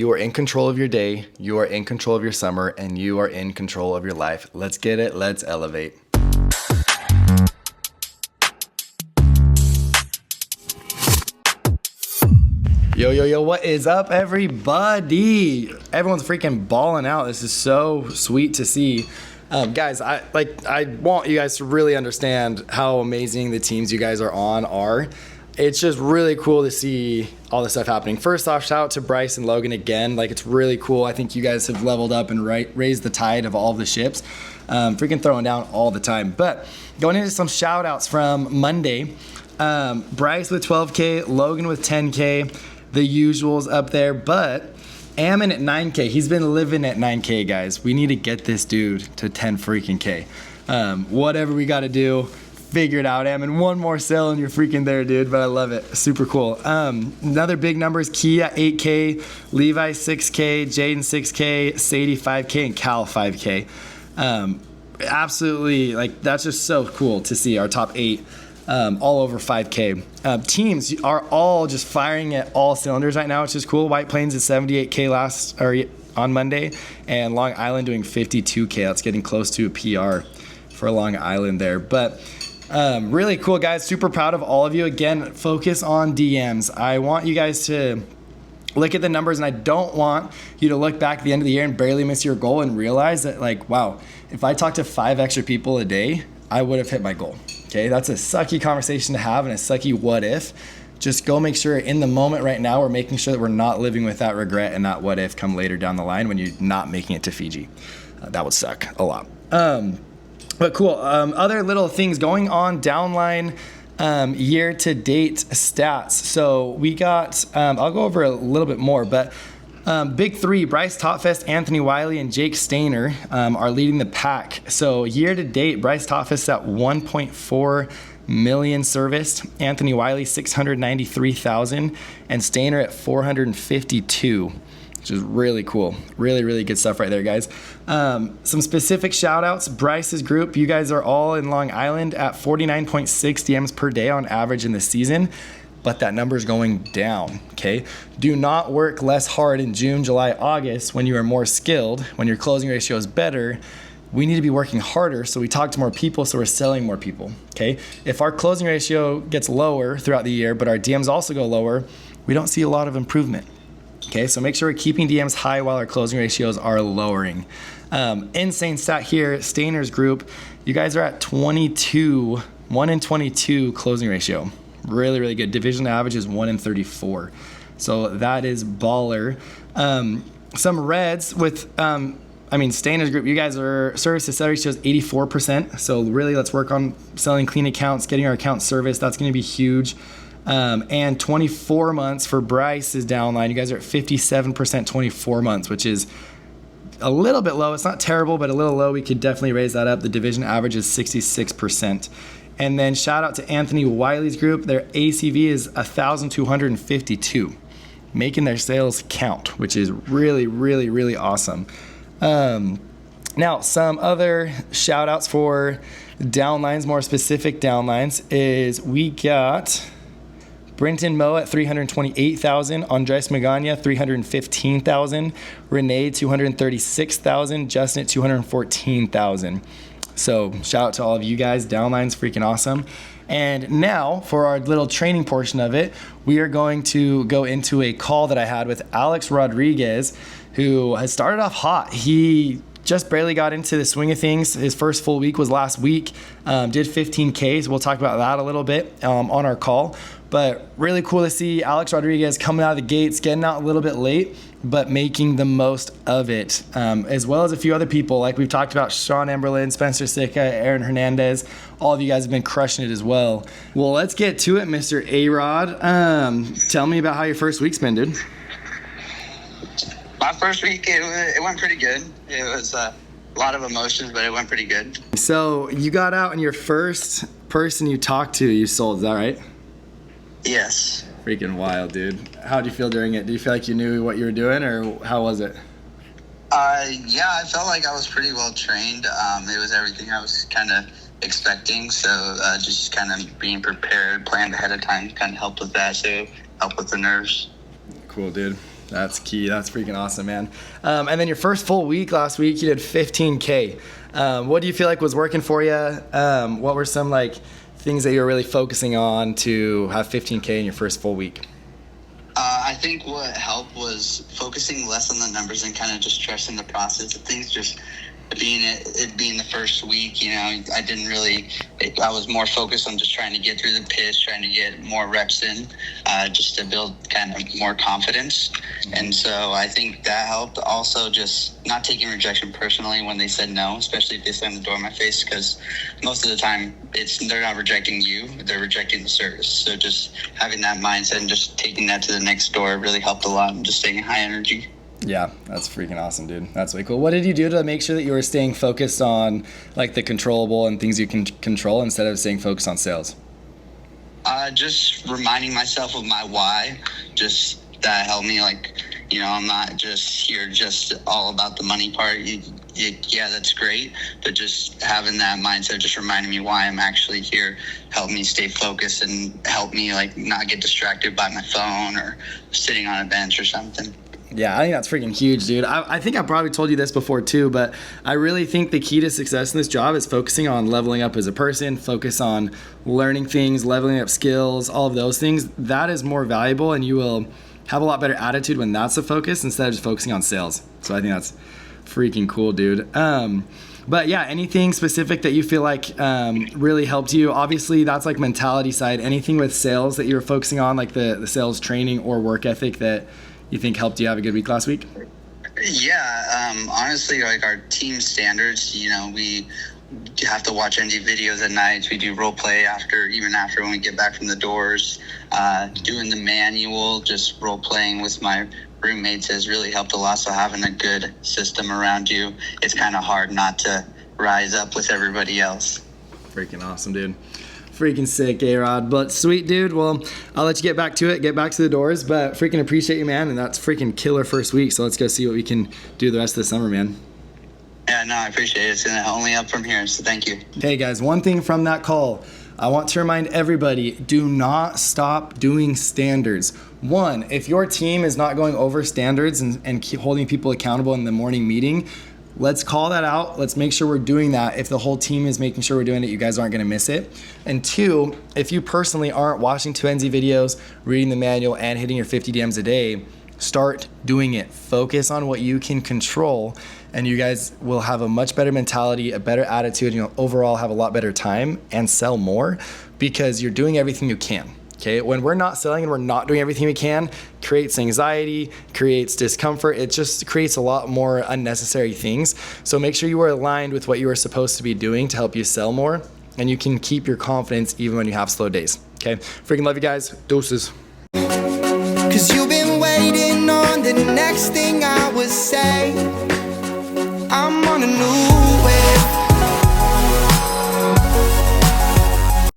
You are in control of your day, you are in control of your summer, and you are in control of your life. Let's get it. Let's elevate. Yo, what is up, everybody? Everyone's freaking balling out. This is so sweet to see. Guys, I want you guys to really understand how amazing the teams you guys are on are. It's just really cool to see all this stuff happening. First off, shout out to Bryce and Logan again. Like, it's really cool. I think you guys have leveled up and raised the tide of all of the ships. Freaking throwing down all the time. But going into some shout outs from Monday, Bryce with 12K, Logan with 10K, the usuals up there, but Ammon at 9K. He's been living at 9K, guys. We need to get this dude to 10 freaking K. Whatever we got to do, figure it out, Ammon. One more sale and you're freaking there, dude, but I love it. Super cool. Another big number is Kia 8K, Levi 6K, Jaden 6K, Sadie 5K, and Cal 5K. Absolutely, like, that's just so cool to see our top 8 all over 5K. Teams are all just firing at all cylinders right now, which is cool. White Plains is 78K on Monday, and Long Island doing 52K. That's getting close to a PR for Long Island there. But really cool, guys. Super proud of all of you. Again, focus on DMs. I want you guys to look at the numbers, and I don't want you to look back at the end of the year and barely miss your goal and realize that, like, wow, if I talked to 5 extra people a day, I would have hit my goal. Okay, that's a sucky conversation to have and a sucky what if. Just go make sure in the moment right now we're making sure that we're not living with that regret and that what if come later down the line when you're not making it to Fiji. That would suck a lot. But cool. Other little things going on downline year-to-date stats. So we got, I'll go over a little bit more, but big 3, Bryce Totfest, Anthony Wiley, and Jake Stainer are leading the pack. So year to date, Bryce Totfest at 1.4 million serviced, Anthony Wiley 693,000, and Stainer at 452, which is really cool. Really, really good stuff right there, guys. Some specific shout outs. Bryce's group, you guys are all in Long Island at 49.6 DMs per day on average in the season. But that number is going down, okay? Do not work less hard in June, July, August when you are more skilled, when your closing ratio is better. We need to be working harder so we talk to more people so we're selling more people, okay? If our closing ratio gets lower throughout the year, but our DMs also go lower, we don't see a lot of improvement, okay? So make sure we're keeping DMs high while our closing ratios are lowering. Insane stat here, Stainer's group, you guys are at 22, 1 in 22 closing ratio. Really, really good. Division average is 1 in 34. So that is baller. Some reds with, Stainer's group, you guys are service to salary shows 84%. So really, let's work on selling clean accounts, getting our accounts serviced. That's going to be huge. And 24 months for Bryce's downline. You guys are at 57% 24 months, which is a little bit low. It's not terrible, but a little low. We could definitely raise that up. The division average is 66%. And then shout out to Anthony Wiley's group. Their ACV is 1,252, making their sales count, which is really, really, really awesome. Now, some other shout outs for downlines, more specific downlines, is we got Brenton Moe at 328,000, Andres Magana 315,000, Renee 236,000, Justin at 214,000. So shout out to all of you guys. Downline's freaking awesome. And now for our little training portion of it, we are going to go into a call that I had with Alex Rodriguez, who has started off hot. He just barely got into the swing of things. His first full week was last week. Did 15Ks. We'll talk about that a little bit on our call. But really cool to see Alex Rodriguez coming out of the gates, getting out a little bit late, but making the most of it, as well as a few other people. Like we've talked about Sean Emberlin, Spencer Sicka, Aaron Hernandez. All of you guys have been crushing it as well. Well, let's get to it, Mr. A-Rod. Tell me about how your first week's been, dude. My first week, it went pretty good. It was a lot of emotions, but it went pretty good. So you got out and your first person you talked to, you sold, is that right? Yes. Freaking wild, dude. How'd you feel during it? Do you feel like you knew what you were doing, or how was it? Yeah, I felt like I was pretty well trained. It was everything I was kind of expecting, so just kind of being prepared, planned ahead of time kind of helped with that, so help with the nerves. Cool, dude. That's key. That's freaking awesome, man. And then your first full week last week, you did 15K. What do you feel like was working for you? What were some like things that you were really focusing on to have 15K in your first full week? I think what helped was focusing less on the numbers and kind of just trusting the process of things. Just being the first week, you know, I was more focused on just trying to get through the pitch, trying to get more reps in, just to build kind of more confidence. And so I think that helped. Also, just not taking rejection personally when they said no, especially if they slammed the door in my face, because most of the time they're not rejecting you, they're rejecting the service. So just having that mindset and just taking that to the next door really helped a lot, and just staying high energy. Yeah, that's freaking awesome, dude. That's way cool. What did you do to make sure that you were staying focused on like the controllable and things you can control instead of staying focused on sales? Just reminding myself of my why. Just that helped me, like, you know, I'm not just here just all about the money part. Yeah, that's great. But just having that mindset, just reminding me why I'm actually here, helped me stay focused and help me like not get distracted by my phone or sitting on a bench or something. Yeah, I think that's freaking huge, dude. I think I probably told you this before too, but I really think the key to success in this job is focusing on leveling up as a person, focus on learning things, leveling up skills, all of those things. That is more valuable, and you will have a lot better attitude when that's the focus instead of just focusing on sales. So I think that's freaking cool, dude. But yeah, anything specific that you feel like really helped you? Obviously, that's like mentality side. Anything with sales that you were focusing on, like the sales training or work ethic that you think helped you have a good week last week? Yeah, honestly, like our team standards, you know, we have to watch ND videos at night. We do role play even after when we get back from the doors. Doing the manual, just role playing with my roommates has really helped a lot. So having a good system around you, it's kind of hard not to rise up with everybody else. Freaking awesome, dude. Freaking sick, A-Rod. But sweet, dude. Well, I'll let you get back to it, get back to the doors, but freaking appreciate you, man. And that's freaking killer first week. So let's go see what we can do the rest of the summer, man. Yeah, no, I appreciate it. It's only up from here, so thank you. Hey, guys, one thing from that call. I want to remind everybody, do not stop doing standards. One, if your team is not going over standards and keep holding people accountable in the morning meeting, let's call that out. Let's make sure we're doing that. If the whole team is making sure we're doing it, you guys aren't going to miss it. And two, if you personally aren't watching 2NZ videos, reading the manual, and hitting your 50 DMs a day, start doing it. Focus on what you can control, and you guys will have a much better mentality, a better attitude, and you'll overall have a lot better time and sell more because you're doing everything you can. Okay, when we're not selling and we're not doing everything we can, creates anxiety, creates discomfort. It just creates a lot more unnecessary things. So make sure you are aligned with what you are supposed to be doing to help you sell more, and you can keep your confidence even when you have slow days. Okay, freaking love you guys. Doses. 'Cause you've been waiting on the next thing I would say.